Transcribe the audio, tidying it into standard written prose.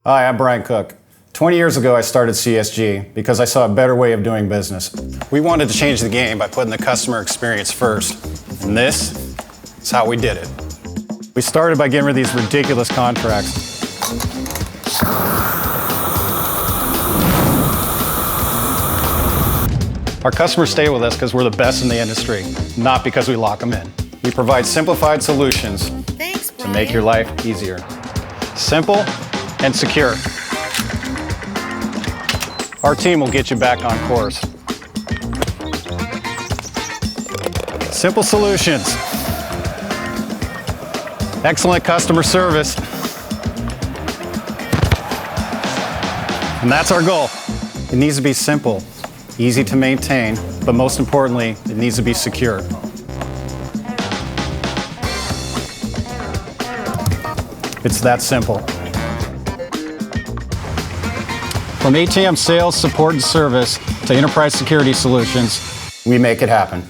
Hi, I'm Brian Cook. 20 years ago, I started CSG because I saw a better way of doing business. We wanted to change the game by putting the customer experience first. And this is how we did it. We started by getting rid of these ridiculous contracts. Our customers stay with us because we're the best in the industry, not because we lock them in. We provide simplified solutions to make your life easier. Simple and secure. Our team will get you back on course. Simple solutions. Excellent customer service. And that's our goal. It needs to be simple, easy to maintain, but most importantly, it needs to be secure. It's that simple. From ATM sales, support, and service to enterprise security solutions, we make it happen.